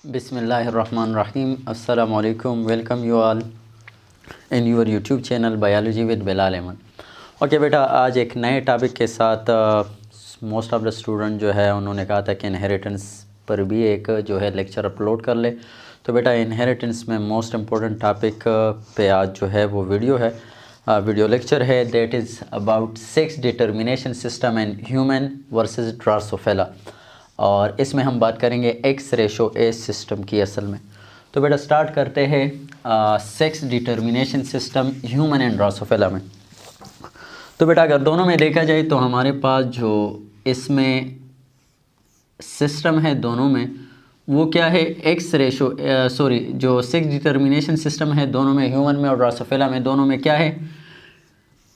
बिस्मिल्लाहिर्रहमानिर्रहीम। अस्सलामु अलैकुम। Welcome you all in your YouTube channel biology with Bilal Ahmad. Okay बेटा, आज एक नए टॉपिक के साथ मोस्ट ऑफ द स्टूडेंट जो है उन्होंने कहा था कि इनहेरिटेंस पर भी एक जो है लेक्चर अपलोड कर ले। तो बेटा इनहेरिटेंस में मोस्ट इम्पोर्टेंट टॉपिक पे आज जो है वो वीडियो लेक्चर है, that is about sex determination system and human versus Drosophila. और इसमें हम बात करेंगे एक्स रेशो ए सिस्टम की असल में। तो बेटा स्टार्ट करते हैं sex determination system human and Drosophila में। तो बेटा अगर दोनों में देखा जाए तो हमारे पास जो इसमें सिस्टम है दोनों में वो क्या है, एक्स रेशो जो सेक्स डिटर्मिनेशन सिस्टम है दोनों में, ह्यूमन में और ड्रोसोफिला में, दोनों में क्या है,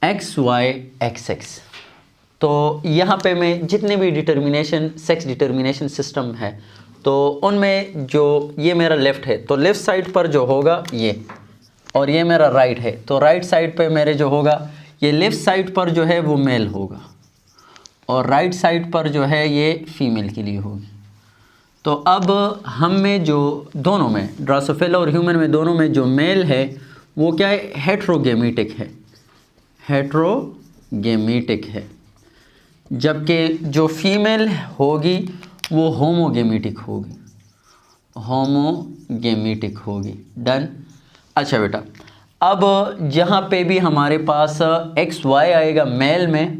एक्स वाई एक्स एक्स। तो यहाँ पे मैं जितने भी सेक्स डिटर्मिनेशन सिस्टम है तो उनमें जो ये मेरा लेफ़्ट है तो लेफ़्ट साइड पर जो होगा ये, और ये मेरा राइट है तो राइट साइड पे मेरे जो होगा ये लेफ़्ट साइड पर जो है वो मेल होगा और राइट साइड पर जो है ये फीमेल के लिए होगी। तो अब हम में जो दोनों में ड्रोसोफिला और ह्यूमन में दोनों में जो मेल है वो क्या है, हेट्रोगेमेटिक है, हेट्रोगेमेटिक है, जबकि जो फीमेल होगी वो होमोगेमेटिक होगी, डन। अच्छा बेटा, अब जहाँ पे भी हमारे पास एक्स वाई आएगा मेल में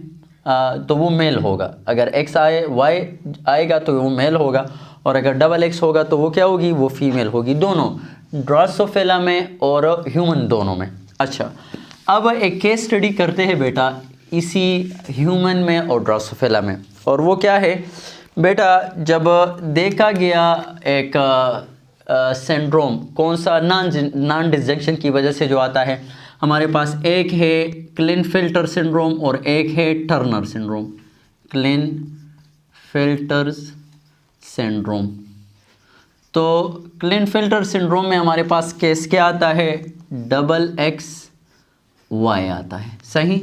तो वो मेल होगा, अगर एक्स वाई आएगा तो वो मेल होगा, और अगर डबल एक्स होगा तो वो क्या होगी, वो फीमेल होगी, दोनों ड्रोसोफिला में और ह्यूमन दोनों में। अच्छा, अब एक केस स्टडी करते हैं बेटा इसी ह्यूमन में और ड्रोसोफिला में, और वो क्या है बेटा, जब देखा गया एक सिंड्रोम, कौन सा, नॉन डिसजंक्शन की वजह से जो आता है, हमारे पास एक है क्लिनफिल्टर सिंड्रोम और एक है टर्नर सिंड्रोम, क्लिनफिल्टर सिंड्रोम। तो क्लिनफिल्टर सिंड्रोम में हमारे पास केस क्या आता है, डबल एक्स वाई आता है, सही।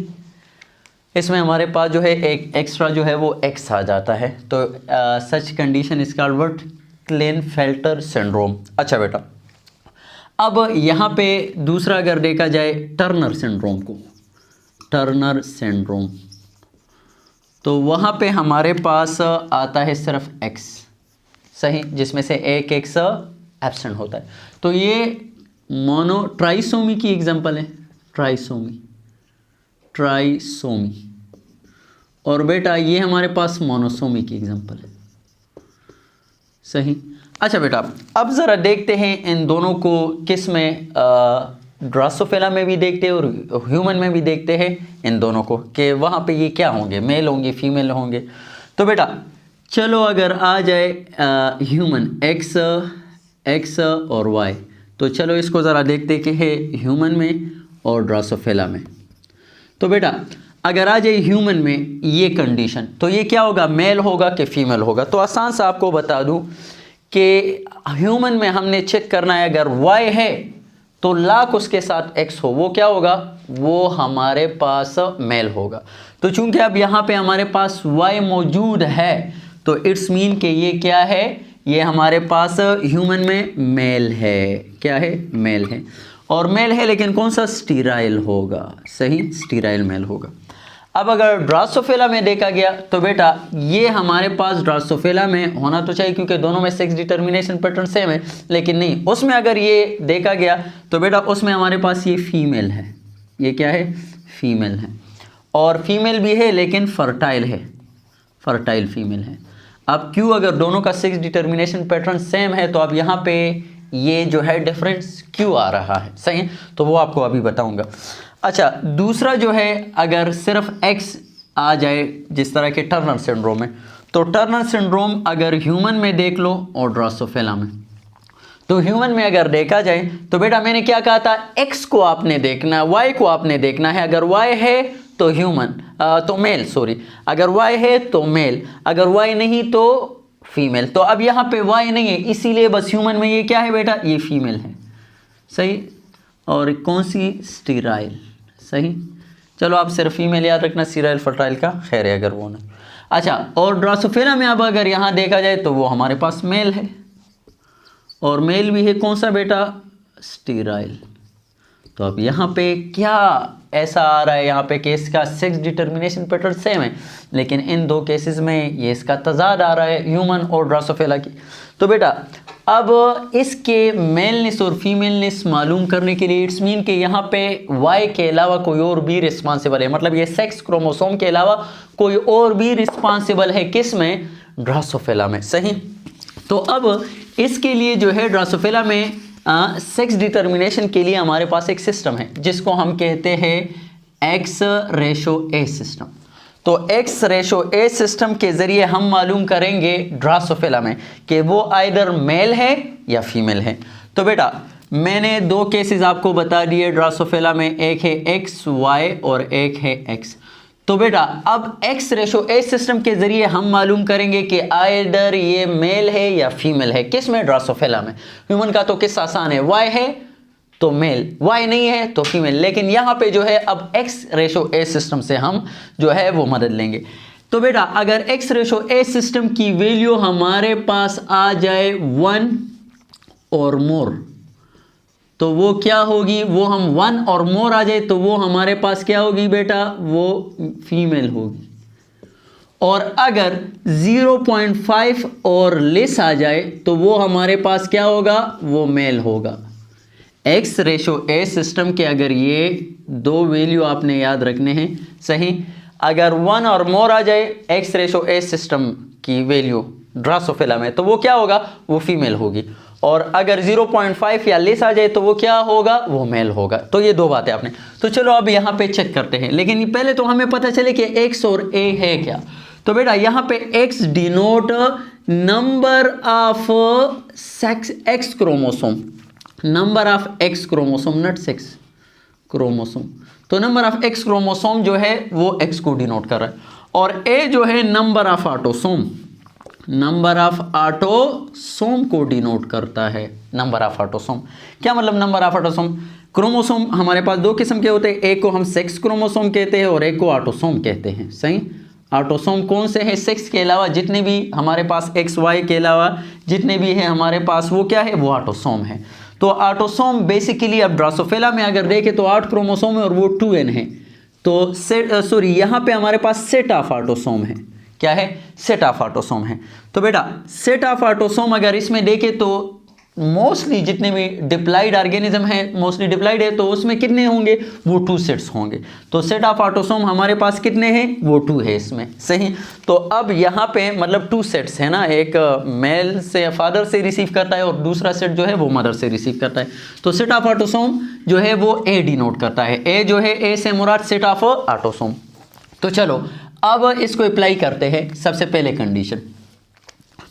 इसमें हमारे पास जो है एक एक्स्ट्रा जो है वो एक्स आ जाता है, तो such condition is called what, Klinefelter syndrome. अच्छा बेटा, अब यहाँ पे दूसरा अगर देखा जाए टर्नर सिंड्रोम को, टर्नर सिंड्रोम, तो वहाँ पे हमारे पास आता है सिर्फ एक्स, सही, जिसमें से एक एक्स एब्सेंट होता है। तो ये ट्राइसोमी की एग्जांपल है, ट्राइसोमी, और बेटा ये हमारे पास मोनोसोमी की एग्जांपल है, सही। अच्छा बेटा, अब ज़रा देखते हैं इन दोनों को, किस में, ड्रोसोफिला में भी देखते हैं और ह्यूमन में भी देखते हैं इन दोनों को, कि वहाँ पे ये क्या होंगे, मेल होंगे फीमेल होंगे। तो बेटा चलो अगर आ जाए ह्यूमन, एक्स और वाई, तो चलो इसको ज़रा देखते कि है ह्यूमन में और ड्रोसोफिला में। तो बेटा अगर आ जाए ह्यूमन में ये कंडीशन, तो ये क्या होगा, मेल होगा कि फीमेल होगा। तो आसान सा आपको बता दूं कि ह्यूमन में हमने चेक करना है, अगर वाई है तो लाख उसके साथ एक्स हो, वो क्या होगा, वो हमारे पास मेल होगा। तो चूंकि अब यहाँ पे हमारे पास वाई मौजूद है तो इट्स मीन कि ये क्या है, ये हमारे पास ह्यूमन में मेल है, क्या है, मेल है, और मेल है लेकिन कौन सा, स्टीराइल होगा, सही, स्टीराइल मेल होगा। अब अगर ड्रोसोफिला में देखा गया तो बेटा ये हमारे पास ड्रोसोफिला में होना तो चाहिए क्योंकि दोनों में सेक्स डिटर्मिनेशन पैटर्न सेम है, लेकिन नहीं, उसमें अगर ये देखा गया तो बेटा उसमें हमारे पास ये फीमेल है, ये क्या है, फीमेल है, और फीमेल भी है लेकिन फर्टाइल है, फर्टाइल फीमेल है। अब क्यों, अगर दोनों का सेक्स डिटर्मिनेशन पैटर्न सेम है तो अब यहाँ पे ये जो है डिफरेंस क्यों आ रहा है, सही है, तो वो आपको अभी बताऊंगा। अच्छा, दूसरा जो है अगर सिर्फ एक्स आ जाए जिस तरह के टर्नर सिंड्रोम है, तो टर्नर सिंड्रोम अगर ह्यूमन में देख लो और ड्रोसोफिला में, तो ह्यूमन में अगर देखा जाए तो बेटा मैंने क्या कहा था, एक्स को आपने देखना, वाई को आपने देखना है, अगर वाई है तो ह्यूमन तो मेल, अगर वाई है तो मेल, अगर वाई नहीं तो फीमेल। तो अब यहाँ पे वाई नहीं है इसीलिए बस ह्यूमन में ये क्या है बेटा, ये फीमेल है, सही, और कौन सी, स्टीराइल, सही। चलो आप सिर्फ फीमेल याद रखना, स्टीराइल फर्टाइल का खैर है अगर वो नहीं। अच्छा, और ड्रोसोफिला में अब अगर यहाँ देखा जाए तो वो हमारे पास मेल है, और मेल भी है कौन सा बेटा, स्टीराइल। तो अब यहाँ पे क्या ऐसा आ रहा है, यहाँ पे केस का सेक्स डिटर्मिनेशन पैटर्न सेम है, लेकिन इन दो केसेस में ये इसका तजाद आ रहा है, ह्यूमन और ड्रोसोफिला की। तो बेटा अब इसके मेलनेस और फीमेलनेस मालूम करने के लिए इट्स मीन कि यहाँ पे वाई के अलावा कोई और भी रिस्पॉन्सिबल है, मतलब ये सेक्स क्रोमोसोम के अलावा कोई और भी रिस्पॉन्सिबल है, किस में, ड्रोसोफिला में। सही। तो अब इसके लिए जो है ड्रोसोफिला में सेक्स डिटर्मिनेशन के लिए हमारे पास एक सिस्टम है जिसको हम कहते हैं एक्स रेशो ए सिस्टम। तो एक्स रेशो ए सिस्टम के जरिए हम मालूम करेंगे ड्रोसोफिला में कि वो आइदर मेल है या फीमेल है। तो बेटा मैंने दो केसेस आपको बता दिए ड्रोसोफिला में, एक है एक्स वाई और एक है एक्स। तो बेटा अब एक्स रेशो ए सिस्टम के जरिए हम मालूम करेंगे कि आइदर ये मेल है या फीमेल है, किस में, ड्रोसोफिला में। ह्यूमन का तो किस आसान है, वाई है तो मेल, वाई नहीं है तो फीमेल, लेकिन यहाँ पे जो है अब एक्स रेशो ए सिस्टम से हम जो है वो मदद लेंगे। तो बेटा अगर एक्स रेशो ए सिस्टम की वैल्यू हमारे पास आ जाए 1 और मोर, तो वो क्या होगी, वो हम 1 और मोर आ जाए तो वो हमारे पास क्या होगी बेटा, वो फीमेल होगी। और अगर 0.5 और लेस आ जाए तो वो हमारे पास क्या होगा, वो मेल होगा। एक्स रेशो ए सिस्टम के अगर ये दो वैल्यू आपने याद रखने हैं। सही। अगर 1 और मोर आ जाए एक्स रेशो ए सिस्टम की वैल्यू ड्रोसोफिला में तो वो क्या होगा, वो फीमेल होगी। और अगर 0.5 या लेस आ जाए तो वो क्या होगा, वो मेल होगा। तो ये दो बातें आपने। तो चलो अब यहाँ पे चेक करते हैं, लेकिन पहले तो हमें पता चले कि एक्स और ए है क्या। तो बेटा यहाँ पे x denote number of sex x chromosome, number of x chromosome, not sex chromosome. तो नंबर ऑफ एक्स क्रोमोसोम जो है वो एक्स को डिनोट कर रहा है, और ए जो है number of autosome, number of autosome को डिनोट करता है। नंबर ऑफ ऑटोसोम क्या मतलब, नंबर ऑफ ऑटोसोम, क्रोमोसोम हमारे पास दो किस्म के होते हैं, एक को हम सेक्स क्रोमोसोम कहते हैं और एक को ऑटोसोम कहते हैं। सही। ऑटोसोम कौन से हैं, सेक्स के अलावा जितने भी हमारे पास एक्स वाई के अलावा जितने भी हैं हमारे पास, वो क्या है, वो ऑटोसोम है। तो ऑटोसोम बेसिकली अब ड्रोसोफिला में अगर देखें तो 8 क्रोमोसोम है और वो 2n है। तो सॉरी यहाँ पे हमारे पास सेट ऑफ ऑटोसोम है, क्या है, सेट ऑफ ऑटोसोम है। तो बेटा सेट ऑफ ऑटोसोम अगर इसमें देखें तो मोस्टली जितने भी डिप्लाइड ऑर्गेनिज्म है, मोस्टली डिप्लाइड है, तो उसमें कितने होंगे, वो 2 सेट्स होंगे। तो सेट ऑफ ऑटोसोम हमारे पास कितने हैं, वो 2 है इसमें। सही। तो अब यहाँ पे मतलब 2 सेट्स है ना, एक मेल से फादर से रिसीव करता है और दूसरा सेट जो है वो मदर से रिसीव करता है। तो सेट ऑफ ऑटोसोम जो है वो ए डिनोट करता है। ए जो है, ए से मुराद सेट ऑफ ऑटोसोम। तो चलो अब इसको अप्लाई करते हैं। सबसे पहले कंडीशन,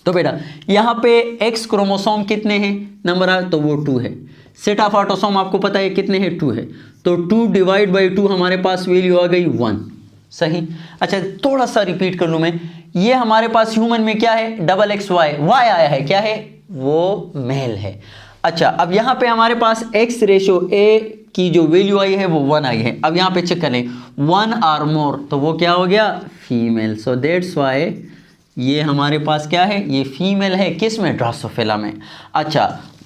तो बेटा यहाँ पे एक्स क्रोमोसोम कितने हैं, नंबर आ तो वो 2 है। सेट ऑफ ऑटोसोम आपको पता है कितने हैं, 2 है। तो 2 डिवाइड बाई 2 हमारे पास वैल्यू आ गई 1। सही। अच्छा थोड़ा सा रिपीट कर लूँ मैं, ये हमारे पास ह्यूमन में क्या है, डबल एक्स वाई, वाई आया है, क्या है, वो मेल है। अच्छा अब यहाँ पे हमारे पास एक्स रेशो ए की जो वैल्यू आई है वो 1 आई है। अब यहाँ पे चेक करें 1 और मोर, तो वो क्या हो गया, फीमेल। सो दैट्स वाई ये हमारे पास क्या है, ये फीमेल है, किस में, ड्रोसोफिला में। अच्छा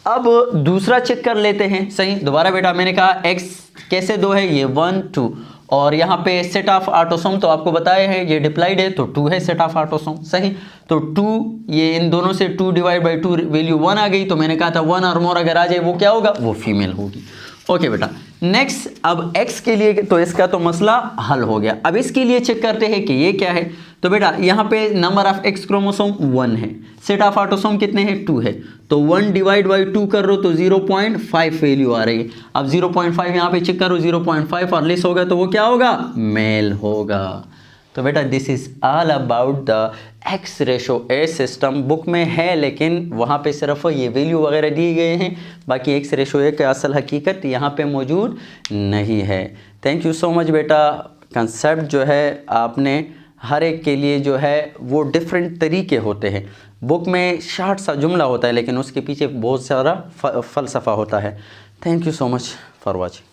अब दूसरा चेक कर लेते हैं। सही। दोबारा बेटा मैंने कहा एक्स कैसे 2 है, ये 1 2, और यहाँ पे सेट ऑफ ऑटोसोम तो आपको बताया है ये डिप्लाइड है तो 2 है सेट ऑफ ऑटोसोम। सही। तो 2 ये इन दोनों से 2 डिवाइड बाई 2 वैल्यू 1 आ गई। तो मैंने कहा था 1 और मोर अगर आ जाए वो क्या होगा, वो फीमेल होगी। ओके बेटा नेक्स्ट, अब x के लिए तो इसका तो मसला हल हो गया। अब इसके लिए चेक करते हैं कि ये क्या है। तो बेटा यहाँ पे नंबर ऑफ x क्रोमोसोम 1 है, सेट ऑफ ऑटोसोम कितने हैं, 2 है। तो 1 डिवाइड बाई 2 कर रो तो 0.5 वैल्यू आ रही है। अब 0.5 यहाँ पे चेक करो, 0.5 और लेस होगा तो वो क्या होगा, मेल होगा। तो बेटा this is all about the x ratio A system. Book में है लेकिन वहाँ पे सिर्फ ये वैल्यू वगैरह दिए गए हैं, बाकी एक्स रेशो ए का असल हकीकत यहाँ पे मौजूद नहीं है। थैंक यू सो मच बेटा। कंसेप्ट जो है आपने हर एक के लिए जो है वो डिफरेंट तरीके होते हैं। बुक में शार्ट सा जुमला होता है लेकिन उसके पीछे बहुत सारा फ़लसफ़ा होता है। Thank you so much for watching.